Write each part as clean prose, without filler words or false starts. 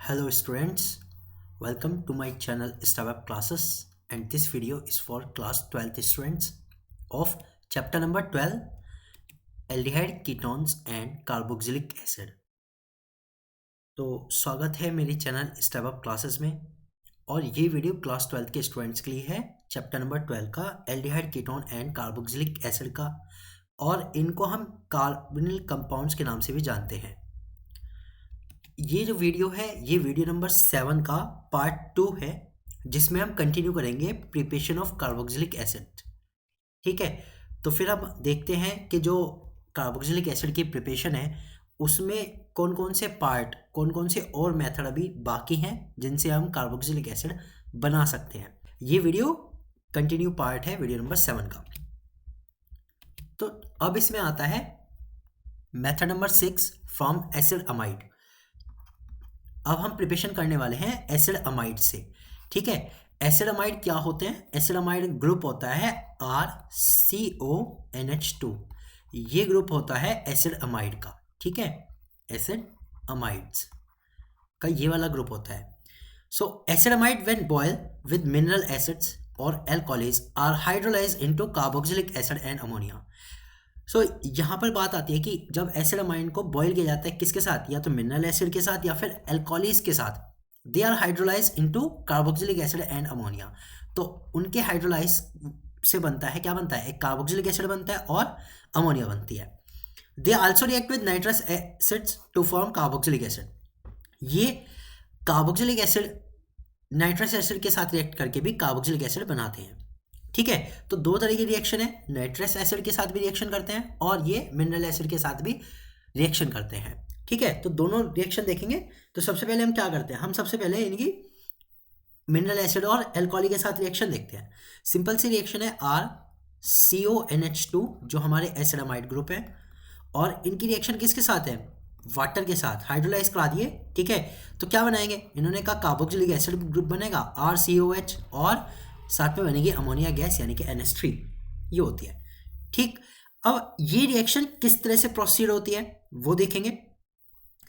Hello students, welcome to my channel StarWeb Classes, and this video is for class 12th students of chapter number 12 Aldehyde Ketones and Carboxylic Acid। तो स्वागत है मेरे channel StarWeb Classes में और ये video class 12 के students के लिए है। चैप्टर नंबर 12 का aldehyde ketone and carboxylic acid का, और इनको हम कार्बोनिल कंपाउंड्स के नाम से भी जानते हैं। ये जो वीडियो है ये वीडियो नंबर 7 का पार्ट 2 है, जिसमें हम कंटिन्यू करेंगे प्रिपरेशन ऑफ कार्बोक्सिलिक एसिड। ठीक है, तो फिर हम देखते हैं कि जो कार्बोक्सिलिक एसिड की प्रिपरेशन है उसमें कौन कौन से पार्ट, कौन कौन से और मेथड अभी बाकी हैं जिनसे हम कार्बोक्सिलिक एसिड बना सकते हैं। ये वीडियो कंटिन्यू पार्ट है वीडियो नंबर 7 का। तो अब इसमें आता है method number 6 from acid amide. अब हम प्रिपरेशन करने वाले हैं एसिड अमाइड से। ठीक है, एसिड अमाइड क्या होते हैं? एसिड अमाइड ग्रुप होता है RCONH2। ये ग्रुप होता है एसिड अमाइड का। ठीक है, एसिड अमाइड्स का ये वाला ग्रुप होता है। So acid amide when boil with mineral acids और alkalis are hydrolysed into carboxylic acid and ammonia. So यहाँ पर बात आती है कि जब एसिड अमाइन को बॉयल किया जाता है किसके साथ, या तो मिनरल एसिड के साथ या फिर एल्कोहलीज के साथ, they are hydrolyse into carboxylic acid and ammonia. तो उनके हाइड्रोलाइज से बनता है, क्या बनता है? एक कार्बोक्सिलिक एसिड बनता है और अमोनिया बनती है। They also react with nitrous acids to form carboxylic acid. ये कार्बोक्सिलिक एसिड नाइट्रस एसिड के साथ रिएक्ट करके भी कार्बोक्सिलिक एसिड बनाते हैं। ठीक है, तो दो तरह की रिएक्शन है, नाइट्रस एसिड के साथ भी रिएक्शन करते हैं और ये मिनरल एसिड के साथ भी रिएक्शन करते हैं। ठीक है, तो दोनों रिएक्शन देखेंगे। तो सबसे पहले हम क्या करते हैं, हम सबसे पहले इनकी मिनरल एसिड और एल्कोहली के साथ रिएक्शन देखते हैं। सिंपल सी रिएक्शन है RCONH2 जो हमारे एसिड अमाइड ग्रुप है, और इनकी रिएक्शन किसके साथ है? वाटर के साथ। हाइड्रोलाइज करा दिए। ठीक है, तो क्या बनाएंगे? इन्होंने कहा कार्बोक्सिलिक एसिड ग्रुप बनेगा RCOH, और साथ में बनेगी अमोनिया गैस यानी कि NH3। ये होती है। ठीक, अब ये रिएक्शन किस तरह से प्रोसीड होती है वो देखेंगे।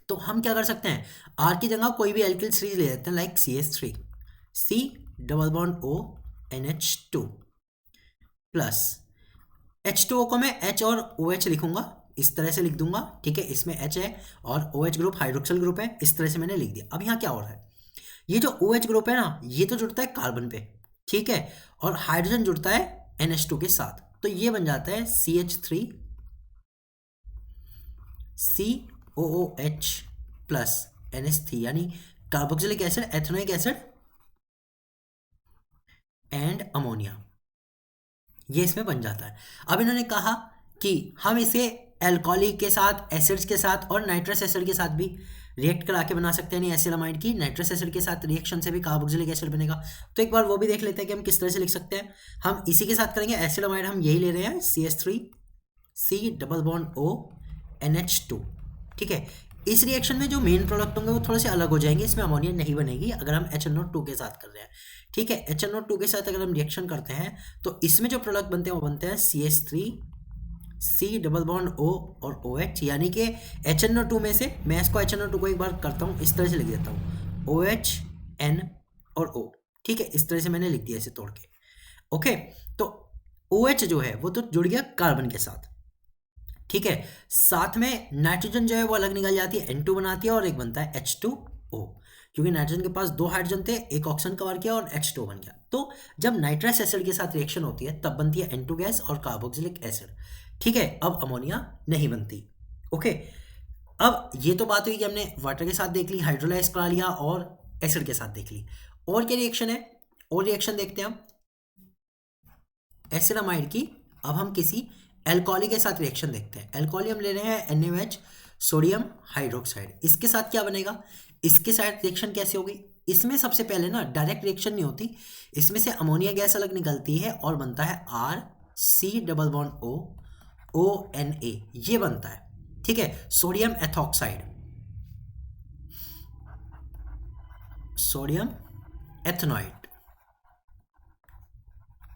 तो हम क्या कर सकते हैं, R की जगह कोई भी एल्किल सीरीज ले लेते हैं, like CH3, C double bond O NH2 plus H2O को मैं H और OH लिखूंगा, इस तरह से लिख दूंगा। ठीक है, इसमें H है और OH ग्रुप हाइड्रोक्सिल ग्रुप है, इस तरह से मैंने लिख दिया। अब यहाँ क्या हो रहा है, ये जो OH ग्रुप है ना, ये तो जुड़ता है कार्बन पे, ठीक है, और हाइड्रोजन जुड़ता है NH2 के साथ, तो ये बन जाता है CH3 COOH प्लस NH3, यानी carboxylic acid, ethanoic acid and ammonia. ये इसमें बन जाता है। अब इन्होंने कहा कि हम इसे एल्कोहली के साथ, एसिड्स के साथ और नाइट्रस एसिड के साथ भी रिएक्ट करा के बना सकते हैं। नहीं, एसिड अमाइड की नाइट्रस एसिड के साथ रिएक्शन से भी कार्बोक्सिलिक एसिड बनेगा। तो एक बार वो भी देख लेते हैं कि हम किस तरह से लिख सकते हैं। हम इसी के साथ करेंगे। एसिड अमाइड हम यही ले रहे हैं, CH3 C double bond O NH2। ठीक है, इस रिएक्शन में जो मेन प्रोडक्ट होंगे वो थोड़े से अलग हो जाएंगे, इसमें अमोनिया नहीं बनेगी अगर हम HNO2 के साथ कर रहे हैं। ठीक है, HNO2 के साथ अगर हम रिएक्शन करते हैं तो इसमें जो प्रोडक्ट बनते हैं वो बनते हैं CH3 C double bond O और OH, यानी कि HNO2 में से मैं इसको HNO2 को एक बार करता हूँ, इस तरह से लिख देता हूँ OH N और O। ठीक है, इस तरह से मैंने लिख दिया इसे तोड़ के। ओके, तो OH जो है वो तो जुड़ गया कार्बन के साथ। ठीक है, साथ में नाइट्रोजन जो है वो अलग निकल जाती है, N2 बनाती है, और एक बनता है H2O, क्योंकि नाइट्रोजन के पास दो हाइड्रोजन थे, एक ऑक्सीजन कवर किया और H2 बन गया। तो जब नाइट्रस एसिड के साथ रिएक्शन होती है तब बनती है N2 गैस और कार्बोक्सिलिक एसिड। ठीक है, अब अमोनिया नहीं बनती। ओके, अब ये तो बात हुई कि हमने वाटर के साथ देख ली, हाइड्रोलाइज करा लिया, और एसिड के साथ देख ली। और क्या रिएक्शन है? और रिएक्शन देखते हैं हम एसिड अमाइड की। अब हम किसी एल्कोहली के साथ रिएक्शन देखते हैं। एल्कोहली हम ले रहे हैं NaOH सोडियम हाइड्रोक्साइड। इसके साथ क्या बनेगा? इसके साथ रिएक्शन कैसे होगी? इसमें सबसे पहले ना डायरेक्ट रिएक्शन नहीं होती, इसमें से अमोनिया गैस अलग निकलती है और बनता है RC double bond O ONA, ये बनता है। ठीक है, सोडियम एथॉक्साइड, सोडियम एथेनॉइड,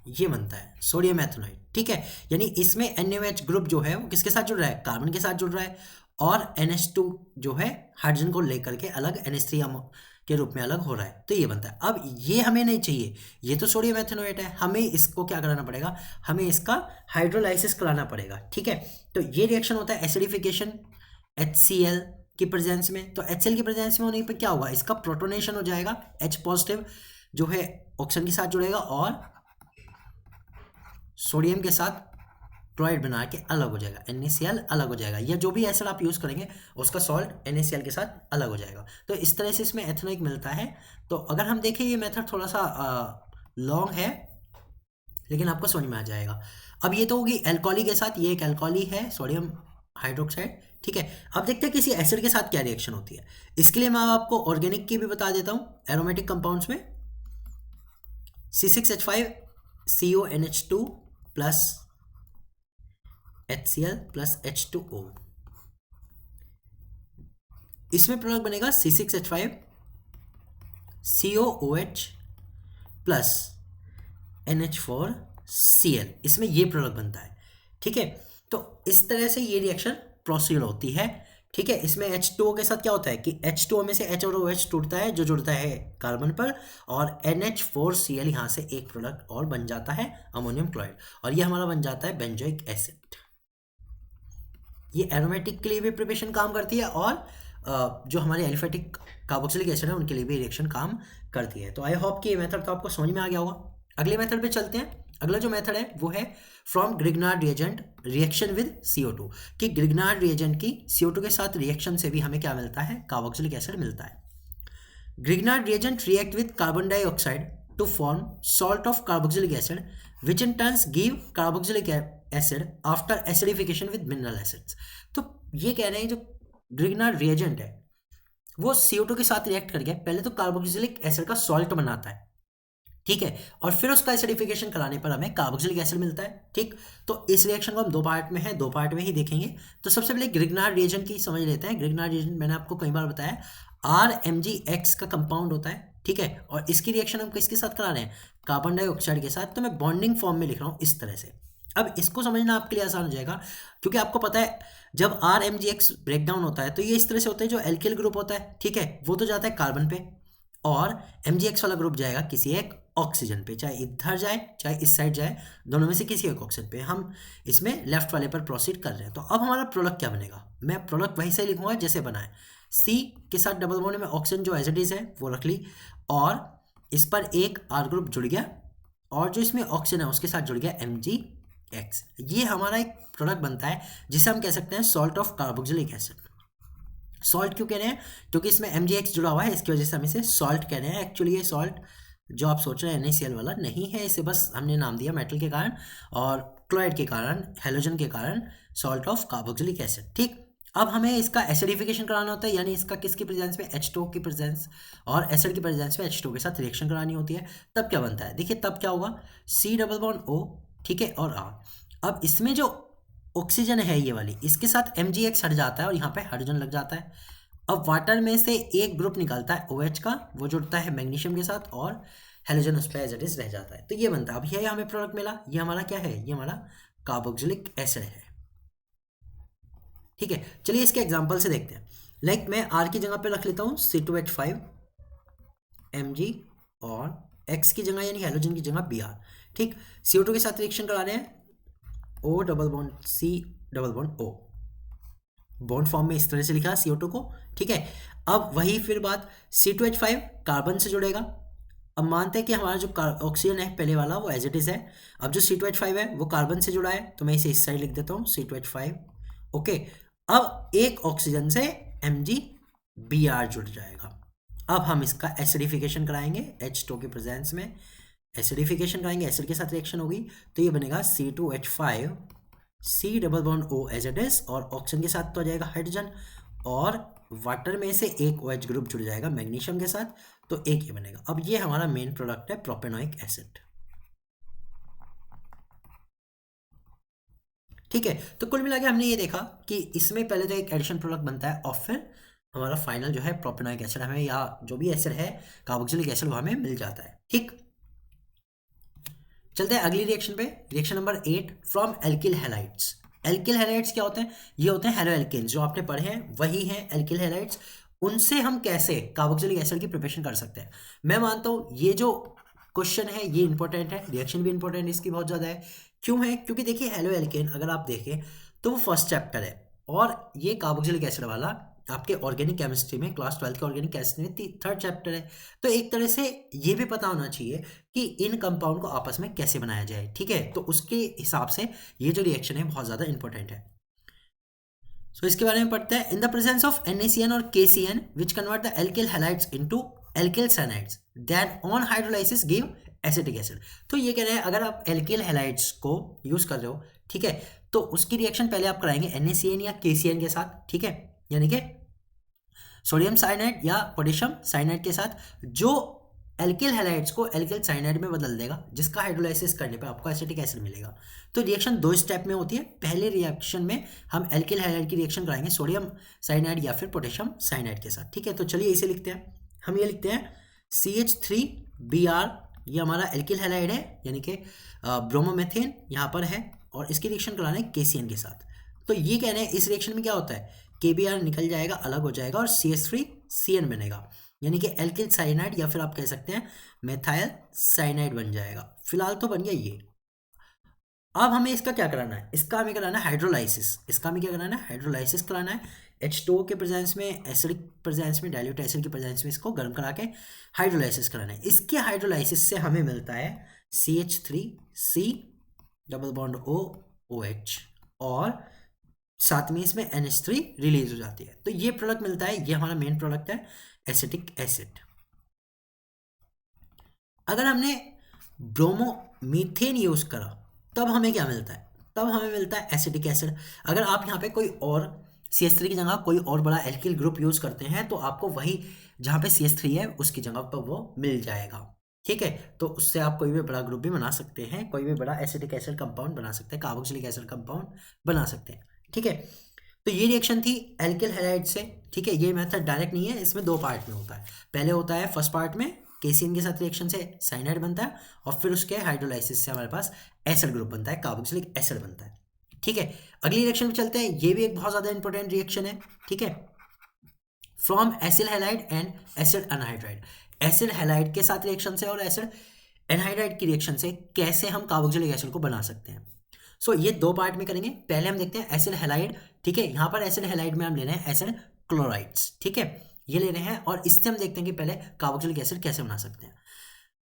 ये बनता है सोडियम एथेनॉइड। ठीक है, यानी इसमें NaOH ग्रुप जो है वो किसके साथ जुड़ रहा है? कार्बन के साथ जुड़ रहा है, और NH2 जो है हाइड्रोजन को लेकर के अलग NH3 के रूप में अलग हो रहा है, तो ये बनता है। अब ये हमें नहीं चाहिए, ये तो सोडियम एथेनोएट है, हमें इसको क्या कराना पड़ेगा, हमें इसका हाइड्रोलाइसिस कराना पड़ेगा, ठीक है। तो ये रिएक्शन होता है एसिडिफिकेशन HCl की प्रेजेंस में। तो HCl की प्रेजेंस में होने पर क्या होगा, इसका प्रोटोनेशन हो जाएगा, H पॉजिटिव जो है ऑक्सीजन के साथ जुड़ेगा और सोडियम के साथ क्लोराइड बना के अलग हो जाएगा, NaCl अलग हो जाएगा, या जो भी एसिड आप यूज़ करेंगे उसका सॉल्ट NaCl के साथ अलग हो जाएगा। तो इस तरह से इसमें एथेनोइक मिलता है। तो अगर हम देखें ये मेथड थोड़ा सा लॉन्ग है, लेकिन आपको समझ में आ जाएगा। अब ये तो होगी एल्कोहली के साथ, ये एक एल्कोहली है सोडियम हाइड्रोक्साइड, ठीक है। अब देखते हैं किसी एसिड के साथ क्या रिएक्शन होती है। इसके लिए मैं आपको ऑर्गेनिक की भी बता देता हूँ। एरोमेटिक कंपाउंड्स में C6H5CONH2 plus HCl plus H2O, इसमें प्रोडक्ट बनेगा C6H5COOH प्लस NH4Cl, इसमें ये प्रोडक्ट बनता है, ठीक है। तो इस तरह से ये रिएक्शन प्रोसीड होती है, ठीक है। इसमें H2O के साथ क्या होता है कि H2O में से H और OH टूटता है जो जुड़ता है कार्बन पर, और NH4Cl यहाँ से एक प्रोडक्ट और बन जाता है अमोनियम क्लोराइड, और ये हमारा बन जाता है बेंजोइक एसिड। ये एरोमेटिक के लिए भी प्रिपरेशन काम करती है, और जो हमारे एलिफेटिक कार्बोक्सिलिक एसिड है उनके लिए भी रिएक्शन काम करती है। तो आई होप कि ये मेथड तो आपको समझ में आ गया होगा। अगले मेथड पे चलते हैं। अगला जो मेथड है वो है from Grignard reagent reaction with CO2, कि ग्रिग्नार्ड रिएजेंट की CO2 के साथ रिएक्शन से भी हमें क्या मिलता है, कार्बोक्सिलिक एसिड मिलता है। Grignard reagent react with carbon dioxide to form salt of carboxylic acid which in turns give carboxylic acid after acidification with mineral acids. तो ये कह रहे हैं जो ग्रिग्नार्ड रिएजेंट है वो CO2 के साथ रिएक्ट करके पहले तो कार्बोक्सिलिक एसिड का सॉल्ट बनाता है, ठीक है, और फिर उसका एसिडिफिकेशन कराने पर हमें कार्बोक्सिलिक एसिड मिलता है, ठीक। तो इस रिएक्शन को हम दो पार्ट में ही देखेंगे। तो सबसे पहले ग्रिग्नार्ड रिएजेंट की समझ लेते हैं। ग्रिग्नार्ड रिएजेंट मैंने आपको कई बार बताया RMgX का कंपाउंड होता है, ठीक है, और इसकी रिएक्शन हम किसके साथ करा रहे हैं, कार्बन डाइऑक्साइड के साथ। तो मैं बॉन्डिंग फॉर्म में लिख रहा हूँ इस तरह से। अब इसको समझना आपके लिए आसान हो जाएगा, क्योंकि आपको पता है जब RMgX ब्रेकडाउन होता है तो ये इस तरह से होता है, जो एल्किल ग्रुप होता है, ठीक है, वो तो जाता है कार्बन पे, और MgX वाला ग्रुप जाएगा किसी एक ऑक्सीजन पे, चाहे इधर जाए चाहे इस साइड जाए, दोनों में से किसी एक ऑक्सीजन पे। हम इसमें लेफ्ट वाले पर प्रोसीड कर रहे हैं। तो अब हमारा प्रोडक्ट क्या बनेगा, मैं प्रोडक्ट वहीं से लिखूंगा जैसे बना है। C के साथ डबल बॉन्ड में ऑक्सीजन जो एज इट इज है वो रख ली, और इस पर एक R ग्रुप जुड़ गया, और जो इसमें ऑक्सीजन है उसके साथ जुड़ गया MgX। ये हमारा एक प्रोडक्ट बनता है जिसे हम कह सकते हैं salt of carboxylic acid. Salt क्यों कह रहे हैं, क्योंकि इसमें MgX जुड़ा हुआ है, इसकी वजह से हम इसे सॉल्ट कह रहे हैं। एक्चुअली ये सॉल्ट जो आप सोच रहे हैं NaCl वाला नहीं है, इसे बस हमने नाम दिया मेटल के कारण और क्लोराइड के कारण, हैलोजन के कारण, सॉल्ट ऑफ कार्बोक्सिलिक एसिड, ठीक। अब हमें इसका एसिडिफिकेशन कराना होता है, यानी इसका किसकी प्रेजेंस में, H2O की प्रेजेंस, और एसिड की प्रेजेंस में H2O के साथ रिएक्शन करानी होती है। तब क्या बनता है, देखिए तब क्या होगा, C डबल बॉन्ड O, ठीक है, और R। अब इसमें जो ऑक्सीजन है ये वाली, इसके साथ MgX हट जाता है और यहाँ पे हाइड्रोजन लग जाता है। अब वाटर में से एक ग्रुप निकलता है OH का, वो जुड़ता है मैग्नीशियम के साथ, और हैलोजन उस पर एज इट इज रह जाता है। तो ये बनता है। अब ये हमें प्रोडक्ट मिला, ये हमारा क्या है, ये हमारा कार्बोक्सिलिक एसिड है, ठीक है। चलिए इसके एग्जांपल से देखते हैं। लाइक मैं R की जगह पे रख लेता हूँ C2H5 Mg, और X की जगह यानी हैलोजन की जगह Br, ठीक। CO2 के साथ रिएक्शन करा रहे हैं, O double bond C double bond O, bond form में इस तरह से लिखा CO2 को, ठीक है। अब वही फिर बात, C2H5 कार्बन से जुड़ेगा। अब मानते हैं कि हमारा जो ऑक्सीजन है पहले वाला वो एज इट इज है। अब जो C2H5 है वो कार्बन से जुड़ा है, तो मैं इसे इस साइड लिख देता हूँ C2H5, ओके। अब एक ऑक्सीजन से MgBr जुड़ जाएगा। अब हम इसका एसिडिफिकेशन कराएंगे, H2 के प्रेजेंस में एसिडिफिकेशन कराएंगे, एसिड के साथ रिएक्शन होगी, तो ये बनेगा C2H5 C double bond O as it is, और ऑक्सीजन के साथ तो आ जाएगा हाइड्रोजन, और वाटर में से एक OH ग्रुप जुड़ जाएगा मैग्नीशियम के साथ, तो एक ये बनेगा। अब ये हमारा मेन प्रोडक्ट है प्रोपेनोइक एसिड, ठीक है। तो कुल मिला के हमने ये देखा कि इसमें पहले तो एक एडिशन प्रोडक्ट बनता है, और फिर हमारा फाइनल जो है प्रोपेनोइक एसिड हमें, या जो भी एसिड है कार्बोक्सिलिक एसिड वो हमें मिल जाता है, ठीक। चलते हैं अगली रिएक्शन पे, reaction number 8 from alkyl halides. Alkyl halides क्या होते हैं, ये होते हैं हेलो एल्केन्स, जो आपने पढ़े हैं वही हैं एल्किल हैलाइड्स। उनसे हम कैसे कार्बोक्सिलिक एसिड की प्रिपरेशन कर सकते हैं। मैं मानता हूँ ये जो क्वेश्चन है ये इंपॉर्टेंट है, रिएक्शन भी इंपॉर्टेंट इसकी बहुत ज़्यादा है। क्यों है? क्योंकि देखिए हेलो एल्केन अगर आप देखें तो वो फर्स्ट चैप्टर है, और ये कार्बोक्सिलिक एसिड वाला आपके ऑर्गेनिक केमिस्ट्री में क्लास 12 के ऑर्गेनिक केमिस्ट्री में थर्ड चैप्टर है। तो एक तरह से ये भी पता होना चाहिए कि इन कंपाउंड को आपस में कैसे बनाया जाए, ठीक है। तो उसके हिसाब से ये जो रिएक्शन है बहुत ज़्यादा इंपॉर्टेंट है। सो इसके बारे में पढ़ते हैं। In the presence of NaCN और KCN which convert the alkyl halides into alkyl cyanides that on hydrolysis give acetic acid. तो ये कह रहे हैं अगर आप एल्किल हैलाइड्स को यूज कर रहे हो, ठीक है, तो उसकी रिएक्शन पहले आप कराएंगे NaCN या KCN के साथ, ठीक है, यानी कि सोडियम साइनाइड या पोटेशियम साइनाइड के साथ, जो एल्किल हैलाइड्स को एल्किल साइनाइड में बदल देगा, जिसका हाइड्रोलाइसिस करने पे आपको एसिटिक एसिड मिलेगा। तो रिएक्शन दो स्टेप में होती है। पहले रिएक्शन में हम एल्किल हैलाइड की रिएक्शन कराएंगे सोडियम साइनाइड या फिर पोटेशियम साइनाइड के साथ, ठीक है। तो चलिए इसे लिखते हैं। हम ये लिखते हैं CH3Br, ये हमारा एल्किल हैलाइड है यानी कि ब्रोमोमेथेन यहाँ पर है, और इसकी रिएक्शन कराना है KCN के साथ। तो ये कह रहे हैं इस रिएक्शन में क्या होता है, KBr निकल जाएगा, अलग हो जाएगा, और CH3CN बनेगा, यानी कि एल्किल साइनाइड या फिर आप कह सकते हैं मेथाइल साइनाइड बन जाएगा। फिलहाल तो बन गया ये। अब हमें इसका क्या कराना है, इसका हमें कराना है हाइड्रोलाइसिस। इसका हमें क्या कराना है, हाइड्रोलाइसिस कराना है। H2O के प्रेजेंस में, एसिडिक प्रेजेंस में, डाइल्यूट एसिड के प्रेजेंस में इसको गर्म करा के हाइड्रोलाइसिस कराना है। इसके हाइड्रोलाइसिस से हमें मिलता है CH3C डबल बॉन्ड OH, और साथ में इसमें NH3 रिलीज हो जाती है। तो ये प्रोडक्ट मिलता है, ये हमारा मेन प्रोडक्ट है एसिटिक एसिड। अगर हमने ब्रोमोमीथेन यूज करा तब हमें क्या मिलता है, तब हमें मिलता है एसिटिक एसिड। अगर आप यहाँ पे कोई और CH3 की जगह कोई और बड़ा एल्किल ग्रुप यूज करते हैं तो आपको वही जहाँ पे CH3 है उसकी जगह पर वो मिल जाएगा, ठीक है। तो उससे आप कोई भी बड़ा ग्रुप भी बना सकते हैं, कोई भी बड़ा एसिटिक एसिड कंपाउंड बना सकते हैं, कार्बोक्सिलिक एसिड कंपाउंड बना सकते हैं, ठीक है। तो ये रिएक्शन थी एल्किल हैलाइड से, ठीक है। ये मेथड डायरेक्ट नहीं है, इसमें दो पार्ट में होता है। पहले होता है फर्स्ट पार्ट में KCN के साथ रिएक्शन से साइनाइड बनता है, और फिर उसके हाइड्रोलाइसिस से हमारे पास एसिड ग्रुप बनता है, कार्बोक्सिलिक एसिड बनता है, ठीक है। अगली रिएक्शन में चलते हैं। ये भी एक बहुत ज़्यादा इंपॉर्टेंट रिएक्शन है, ठीक है। From acyl halide and acid anhydride, acid halide के साथ रिएक्शन से और एसिड एनहाइड्राइड की रिएक्शन से कैसे हम कार्बोक्सिलिक एसिड को बना सकते हैं। सो ये दो पार्ट में करेंगे। पहले हम देखते हैं एसिड हैलाइड, ठीक है। यहाँ पर एसिड हैलाइड में हम ले रहे हैं एसिड क्लोराइड्स, ठीक है, ये ले रहे हैं, और इससे हम देखते हैं कि पहले कार्बोक्सिलिक एसिड कैसे बना सकते हैं।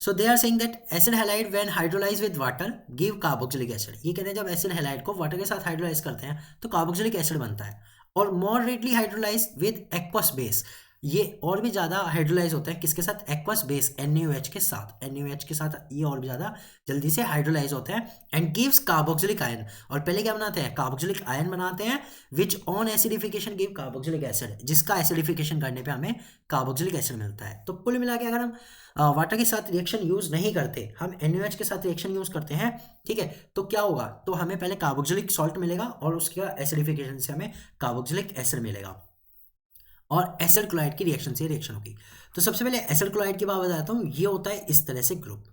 So they are saying that acid halide when hydrolyse with water give carboxylic acid. ये कहते हैं जब एसिड हैलाइड को वाटर के साथ हाइड्रोलाइज करते हैं तो कार्बोक्सिलिक एसिड बनता है। और moderately hydrolyse with aqueous base, ये और भी ज़्यादा हाइड्रोलाइज होता है किसके साथ, एक्वस बेस NaOH के साथ। NaOH के साथ ये और भी ज़्यादा जल्दी से हाइड्रोलाइज होते हैं, एंड गिव्स कार्बोक्सिलिक आयन। और पहले क्या बनाते हैं, कार्बोक्सिलिक आयन बनाते हैं, which on acidification give carboxylic acid, जिसका एसिडिफिकेशन करने पे हमें कार्बोक्सिलिक एसिड मिलता है। तो कुल मिला के अगर हम वाटर के साथ रिएक्शन यूज नहीं करते, हम NaOH के साथ रिएक्शन यूज करते हैं, ठीक है, तो क्या होगा, तो हमें पहले कार्बोक्सिलिक सॉल्ट मिलेगा और उसके एसिडिफिकेशन से हमें कार्बोक्सिलिक एसिड मिलेगा, और एसिड क्लोराइड की रिएक्शन से रिएक्शन होगी। तो सबसे पहले एसिड क्लोराइड की बात बताता हूँ। ये होता है इस तरह से ग्रुप,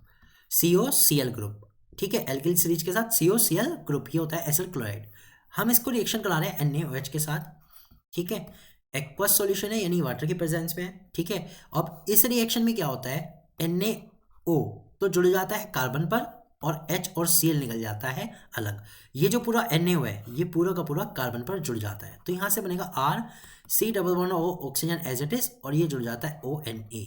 COCl ग्रुप, ठीक है, एल्किल सीरीज के साथ COCl ग्रुप, ये होता है एसिड क्लोराइड। हम इसको रिएक्शन करा रहे हैं NaOH के साथ, ठीक है, एक्वस सॉल्यूशन है यानी वाटर की प्रेजेंस में है, ठीक है। अब इस रिएक्शन में क्या होता है, NaO तो जुड़ जाता है कार्बन पर, और H और Cl निकल जाता है अलग। ये जो पूरा NaO है ये पूरा का पूरा कार्बन पर जुड़ जाता है, तो यहाँ से बनेगा R, C double bond O oxygen as it is, और ये जुड़ जाता है ONA।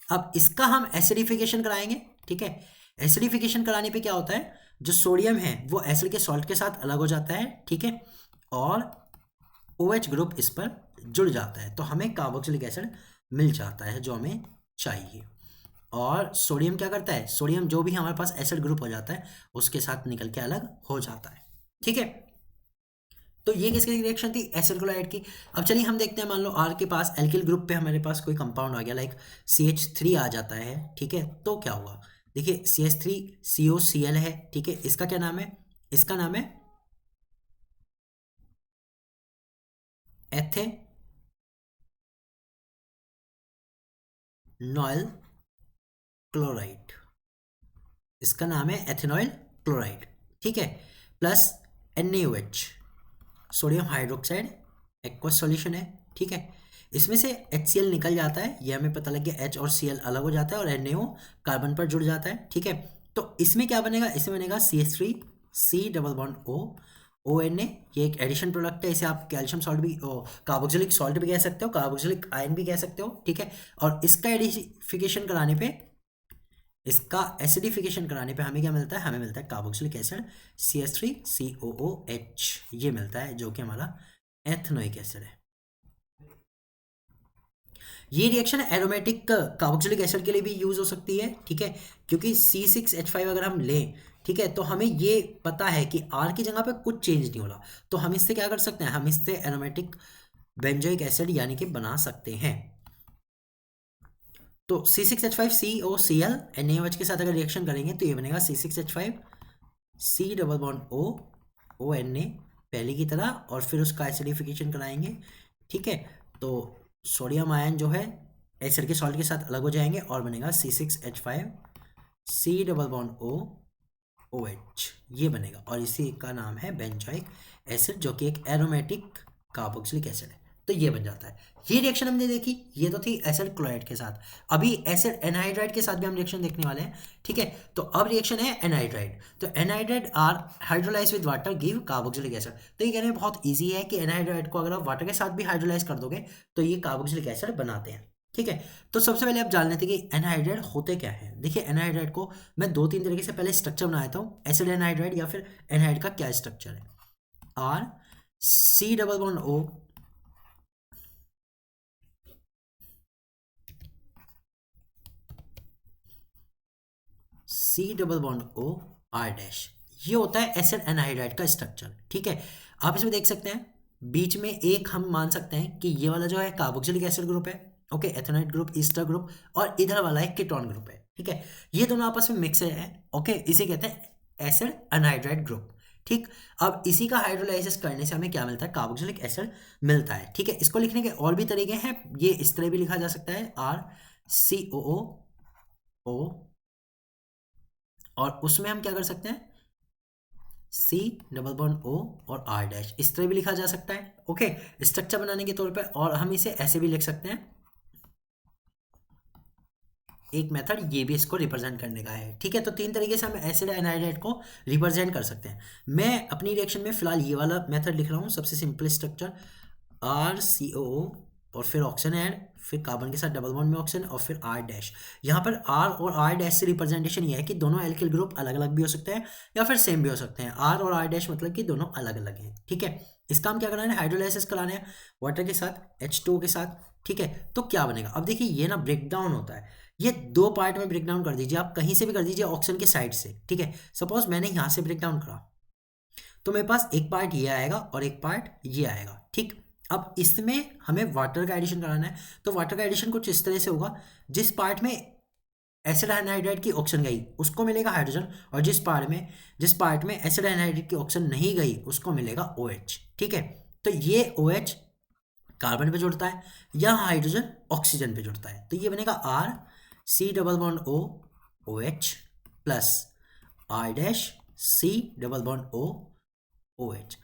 अब इसका हम एसिडिफिकेशन कराएंगे, ठीक है। एसिडिफिकेशन कराने पे क्या होता है, जो सोडियम है वो एसिड के सॉल्ट के साथ अलग हो जाता है, ठीक है, और OH ग्रुप इस पर जुड़ जाता है, तो हमें कार्बोक्सिलिक एसिड मिल जाता है जो हमें चाहिए। और सोडियम क्या करता है, सोडियम जो भी हमारे पास एसिड ग्रुप हो जाता है उसके साथ निकल के अलग हो जाता है, ठीक है। तो ये किसकी रिएक्शन थी, एसिड क्लोराइड की। अब चलिए हम देखते हैं, मान लो R के पास एल्किल ग्रुप पे हमारे पास कोई कंपाउंड आ गया, लाइक CH3 आ जाता है, ठीक है, तो क्या हुआ, देखिए CH3 COCl है, ठीक है, इसका क्या नाम है, इसका नाम है एथेनॉल क्लोराइड, इसका नाम है एथेनॉल क्लोराइड, ठीक है, plus NaOH sodium hydroxide aqueous solution है, ठीक है। इसमें से HCl निकल जाता है, ये हमें पता लग गया, H और Cl अलग हो जाता है और NaO कार्बन पर जुड़ जाता है, ठीक है। तो इसमें क्या बनेगा, इसमें बनेगा CH3 C double bond O ONA, ये एक एडिशन प्रोडक्ट है, इसे आप कैल्शियम सॉल्ट भी, कार्बोक्सिलिक सॉल्ट भी कह सकते हो, कार्बोक्सिलिक आयन भी कह सकते हो, ठीक है। और इसका एडिफिकेशन कराने पे, इसका एसिडिफिकेशन कराने पे हमें क्या मिलता है, हमें मिलता है कार्बोक्सिलिक एसिड CH3COOH, ये मिलता है, जो कि हमारा एथनोइक एसिड है। ये रिएक्शन एरोमेटिक कार्बोक्सिलिक एसिड के लिए भी यूज हो सकती है, ठीक है, क्योंकि C6H5 अगर हम लें, ठीक है, तो हमें ये पता है कि R की जगह पे कुछ चेंज नहीं हो रहा, तो हम इससे क्या कर सकते हैं, हम इससे एरोमेटिक बेंजोइक एसिड यानी कि बना सकते हैं। तो C6H5COCl NaOH के साथ अगर रिएक्शन करेंगे तो ये बनेगा C6H5 C double bond O ONA पहले की तरह, और फिर उसका एसिडिफिकेशन कराएंगे, ठीक है। तो सोडियम आयन जो है एसिड के सॉल्ट के साथ अलग हो जाएंगे और बनेगा C6H5 C double bond O OH, ये बनेगा, और इसी का नाम है बेंजोइक एसिड, जो कि एक एरोमेटिक कार्बोक्सिलिक एसिड है। तो ये बन जाता है। ये रिएक्शन हमने देखी, ये तो थी एसिड क्लोराइड के साथ। अभी एसिड एनहाइड्राइड के साथ भी हम रिएक्शन देखने वाले हैं, ठीक है। तो अब रिएक्शन है एनहाइड्राइड। तो anhydride are hydrolyse with water give carboxylic acid. तो ये कहने में बहुत ईजी है कि एनहाइड्राइड को अगर आप वाटर के साथ भी हाइड्रोलाइज कर दोगे तो ये कार्बोक्सिलिक एसिड बनाते हैं, ठीक है। तो सबसे पहले आप जान लेते हैं कि एनहाइड्राइड होते क्या है। देखिए एनहाइड्राइड को मैं दो तीन तरीके से पहले स्ट्रक्चर बनाता हूँ, एसिड एनहाइड्राइड या फिर एनहाइड का क्या स्ट्रक्चर है। R C double bond O C double bond O R dash, ये होता है एसिड एनहाइड्राइड का स्ट्रक्चर, ठीक है। आप इसमें देख सकते हैं बीच में एक हम मान सकते हैं कि ये वाला जो है कार्बोक्सिलिक एसिड ग्रुप है, ओके, एथेनॉइड ग्रुप, ईस्टर ग्रुप, और इधर वाला एक कीटोन ग्रुप है, ठीक है। ये दोनों आपस में मिक्स है, ओके, इसे कहते हैं एसिड एनहाइड्राइड ग्रुप, ठीक। अब इसी का हाइड्रोलाइसिस करने से हमें क्या मिलता है, कार्बोक्सिलिक एसिड मिलता है, ठीक है। इसको लिखने के और भी तरीके हैं, ये इस तरह भी लिखा जा सकता है RCOO, और उसमें हम क्या कर सकते हैं C डबल बॉन्ड O और R डैश, इस तरह भी लिखा जा सकता है, ओके, स्ट्रक्चर बनाने के तौर पे। और हम इसे ऐसे भी लिख सकते हैं, एक मेथड ये भी इसको रिप्रेजेंट करने का है, ठीक है। तो तीन तरीके से हम एसिड एनहाइड्राइड को रिप्रेजेंट कर सकते हैं। मैं अपनी रिएक्शन में फिलहाल ये वाला मेथड लिख रहा हूँ, सबसे सिंपल स्ट्रक्चर, RCOO और फिर ऑक्सीजन ऐड, फिर कार्बन के साथ डबल बॉन्ड में ऑक्सीजन, और फिर R डैश। यहाँ पर R और R डैश से रिप्रेजेंटेशन ये है कि दोनों एल्किल ग्रुप अलग अलग भी हो सकते हैं या फिर सेम भी हो सकते हैं। R और R डैश मतलब कि दोनों अलग अलग हैं, ठीक है। इसका हम क्या कराना है, हाइड्रोलाइसिस कराना है वाटर के साथ, H2O के साथ, ठीक है। तो क्या बनेगा, अब देखिए ये ना ब्रेक डाउन होता है, ये दो पार्ट में ब्रेक डाउन कर दीजिए, आप कहीं से भी कर दीजिए ऑक्सीजन के साइड से, ठीक है। सपोज मैंने यहाँ से ब्रेक डाउन करा तो मेरे पास एक पार्ट ये आएगा और एक पार्ट ये आएगा, ठीक। अब इसमें हमें वाटर का एडिशन कराना है, तो वाटर का एडिशन कुछ इस तरह से होगा, जिस पार्ट में एसिड एनहाइड्राइड की ऑक्सीजन गई उसको मिलेगा हाइड्रोजन, और जिस पार्ट में एसिड एनहाइड्राइड की ऑक्सीजन नहीं गई उसको मिलेगा OH, ठीक है। तो ये OH कार्बन पे जुड़ता है या हाइड्रोजन ऑक्सीजन पे जुड़ता है, तो ये बनेगा R C double bond O OH plus R dash C double bond O OH।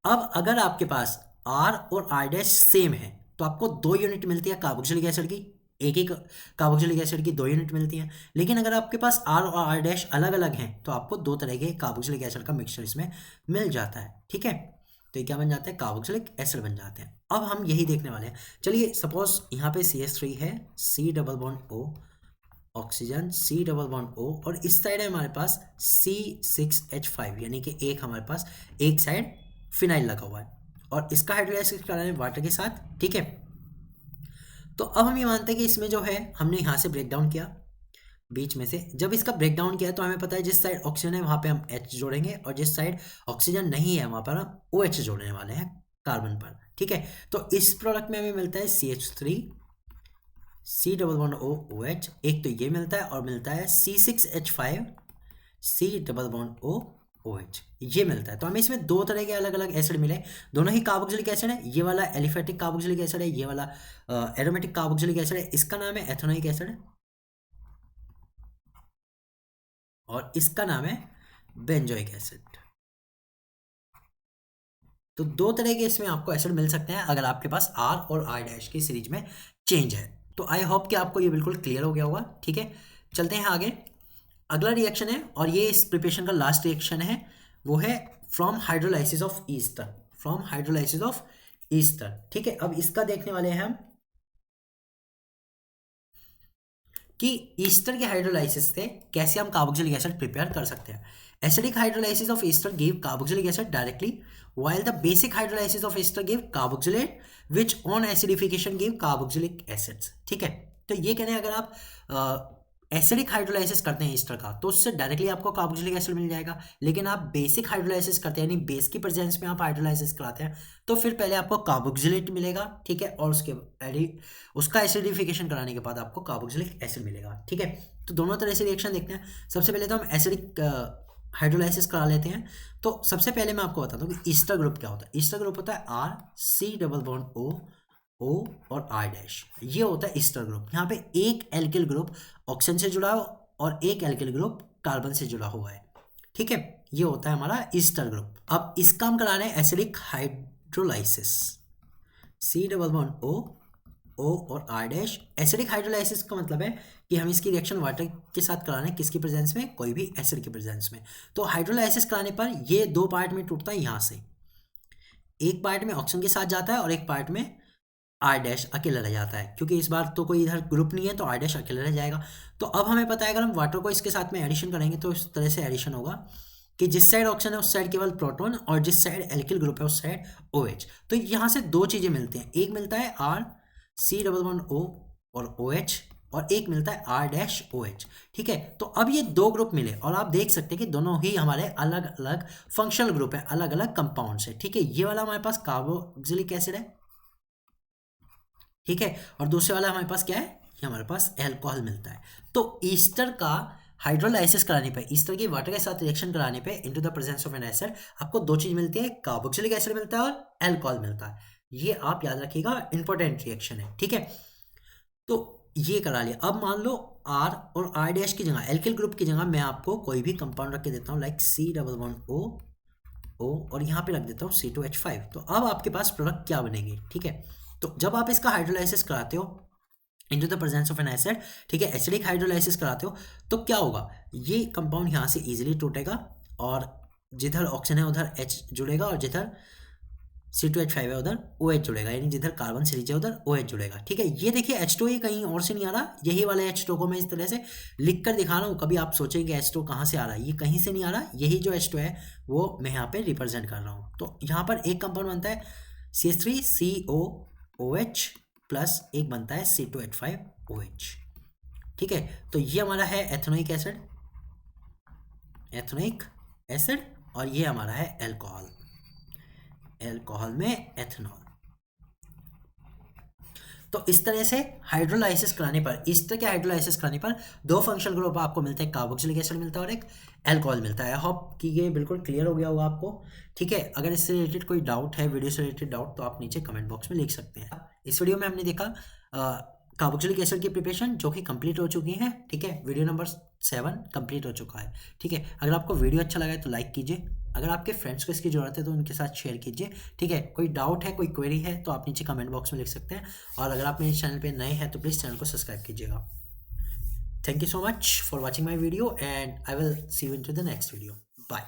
अब अगर आपके पास R और R डैश सेम है तो आपको 2 यूनिट मिलती है कार्बोक्सिलिक एसिड की, एक ही कार्बोक्सिलिक एसिड की 2 यूनिट मिलती है। लेकिन अगर आपके पास R और R डैश अलग अलग हैं तो आपको 2 तरह के कार्बोक्सिलिक एसिड का मिक्सचर इसमें मिल जाता है, ठीक है। तो ये क्या बन जाता है, कार्बोक्सिलिक एसिड बन जाते हैं। अब हम यही देखने वाले हैं। चलिए सपोज यहाँ पे CH3 है, C double bond O oxygen, C double bond O, और इस साइड है हमारे पास C6H5, यानी कि एक हमारे पास एक साइड फिनाइल लगा हुआ है, और इसका हाइड्रोलाइसिस कराना है वाटर के साथ, ठीक है। तो अब हम ये मानते हैं कि इसमें जो है हमने यहाँ से ब्रेक डाउन किया बीच में से, जब इसका ब्रेक डाउन किया तो हमें पता है जिस साइड ऑक्सीजन है वहाँ पे हम H जोड़ेंगे, और जिस साइड ऑक्सीजन नहीं है वहाँ पर हम OH जोड़ने वाले हैं कार्बन पर, ठीक है। तो इस प्रोडक्ट में हमें मिलता है CH3 C double bond O OH, एक तो ये मिलता है, और मिलता है C6H5 C double bond O OH, ये मिलता है। तो हमें इसमें 2 तरह के अलग अलग एसिड मिले, दोनों ही कार्बोक्सिलिक एसिड है। ये वाला एलिफेटिक कार्बोक्सिलिक एसिड है, ये वाला एरोमेटिक कार्बोक्सिलिक एसिड है, इसका नाम है एथेनोइक एसिड और इसका नाम है बेंजोइक एसिड। तो दो तरह के इसमें आपको एसिड मिल सकते हैं अगर आपके पास R और R डैश की सीरीज में चेंज है। तो आई होप कि आपको ये बिल्कुल क्लियर हो गया होगा। ठीक है, चलते हैं आगे। अगला रिएक्शन है और ये इस प्रिपरेशन का लास्ट रिएक्शन है, वो है from hydrolysis of Easter. From hydrolysis of Easter. ठीक है, अब इसका देखने वाले हैं हम कि ईस्टर के हाइड्रोलाइसिस से कैसे हम कार्बोक्सिलिक एसिड प्रिपेयर कर सकते हैं। Acidic hydrolysis of Easter give carboxylic acid directly, while the basic hydrolysis of ester give carboxylate which on acidification give carboxylic acids। ठीक है, तो ये कहने अगर आप एसिडिक हाइड्रोलाइसिस करते हैं ईस्टर का तो उससे डायरेक्टली आपको कार्बोक्सिलिक एसिड मिल जाएगा। लेकिन आप बेसिक हाइड्रोलाइसिस करते हैं यानी बेस की प्रेजेंस में आप हाइड्रोलाइसिस कराते हैं तो फिर पहले आपको कार्बोक्सिलेट मिलेगा। ठीक है, और उसका एसिडिफिकेशन कराने के बाद आपको कार्बोक्सिलिक एसिड मिलेगा। ठीक है, तो दोनों तरह से रिएक्शन देखते हैं। सबसे पहले तो हम एसिडिक हाइड्रोलाइसिस करा लेते हैं। तो सबसे पहले मैं आपको बताता हूँ कि ईस्टर ग्रुप क्या होता है। ईस्टर ग्रुप होता है R C double bond O और R डैश, ये होता है ईस्टर ग्रुप। यहाँ पे एक एल्किल ग्रुप ऑक्सीजन से जुड़ा हो और एक एल्किल ग्रुप कार्बन से जुड़ा हुआ है। ठीक है, ये होता है हमारा ईस्टर ग्रुप। अब इसका हम करा रहे हैं acidic hydrolysis, C double bond O और R डैश। एसिडिक हाइड्रोलाइसिस का मतलब है कि हम इसकी रिएक्शन वाटर के साथ करा रहे हैं, किसकी प्रेजेंस में, कोई भी एसिड की प्रेजेंस में। तो हाइड्रोलाइसिस कराने पर ये दो पार्ट में टूटता है। यहाँ से एक पार्ट में ऑक्सीजन के साथ जाता है और एक पार्ट में R डैश अकेला रह जाता है, क्योंकि इस बार तो कोई इधर ग्रुप नहीं है तो R डैश अकेला रह जाएगा। तो अब हमें पता है अगर हम वाटर को इसके साथ में एडिशन करेंगे तो इस तरह से एडिशन होगा कि जिस साइड ऑक्सीजन है उस साइड केवल प्रोटॉन और जिस साइड एल्किल ग्रुप है उस साइड OH। तो यहाँ से दो चीज़ें मिलती हैं, एक मिलता है R C double bond O और OH और एक मिलता है R डैश OH। ठीक है, तो अब ये दो ग्रुप मिले और आप देख सकते हैं कि दोनों ही हमारे अलग अलग फंक्शनल ग्रुप है, अलग अलग कंपाउंड्स है। ठीक है, ये वाला हमारे पास कार्बोक्सिलिक एसिड है। ठीक है, और दूसरे वाला हमारे पास क्या है, ये हमारे पास एल्कोहल मिलता है। तो ईस्टर का हाइड्रोलाइसिस कराने पे, ईस्टर की वाटर के साथ रिएक्शन कराने पे into the presence of N acid आपको दो चीज मिलती है, कार्बोक्सिलिक एसिड मिलता है और एल्कोहल मिलता है। ये आप याद रखिएगा, इंपॉर्टेंट रिएक्शन है। ठीक है, तो ये करा लिया। अब मान लो R और R डैश की जगह, एल्किल ग्रुप की जगह मैं आपको कोई भी कंपाउंड रख के देता हूँ, like C double bond O और यहाँ पे रख देता हूँ C2H5। तो अब आपके पास प्रोडक्ट क्या बनेगी। ठीक है, तो जब आप इसका हाइड्रोलाइसिस कराते हो into the presence of N acid, ठीक है, एसिडिक हाइड्रोलाइसिस कराते हो तो क्या होगा, ये कंपाउंड यहाँ से इजीली टूटेगा और जिधर ऑक्सीजन है उधर H जुड़ेगा और जिधर C2H5 है उधर OH जुड़ेगा, यानी जिधर कार्बन सीरीज है उधर OH जुड़ेगा। ठीक है, ये देखिए H2 ये कहीं और से नहीं आ रहा, यही वाला H2 को मैं इस तरह से लिख कर दिखा रहा हूँ। कभी आप सोचेंगे H2 कहाँ से आ रहा है, ये कहीं से नहीं आ रहा, यही जो H2 है वो मैं यहाँ पे रिप्रेजेंट कर रहा हूँ। तो यहाँ पर एक कंपाउंड बनता है CH3COOH प्लस एक बनता है C2H5OH। ठीक है, तो ये हमारा है एथेनोइक एसिड, एथेनोइक एसिड, और ये हमारा है एल्कोहल, एल्कोहल में एथेनॉल। तो इस तरह से हाइड्रोलाइसिस कराने पर, ईस्टर के हाइड्रोलाइसिस कराने पर दो फंक्शनल ग्रुप आपको मिलते हैं, कार्बोक्सिलिक एसिड मिलता है और एक एल्कोहल मिलता है। आई होप कि ये बिल्कुल क्लियर हो गया होगा आपको। ठीक है, अगर इससे रिलेटेड कोई डाउट है, वीडियो से रिलेटेड डाउट, तो आप नीचे कमेंट बॉक्स में लिख सकते हैं। इस वीडियो में हमने देखा कार्बोक्सिलिक एसिड की प्रिपरेशन जो कि कंप्लीट हो चुकी है। ठीक है, वीडियो नंबर 7 कंप्लीट हो चुका है। ठीक है, अगर आपको वीडियो अच्छा लगा है तो लाइक कीजिए, अगर आपके फ्रेंड्स को इसकी ज़रूरत है तो उनके साथ शेयर कीजिए। ठीक है, कोई डाउट है, कोई क्वेरी है तो आप नीचे कमेंट बॉक्स में लिख सकते हैं, और अगर आप मेरे चैनल पे नए हैं तो प्लीज़ चैनल को सब्सक्राइब कीजिएगा। Thank you so much for watching my video and I will see you in to the next video. Bye.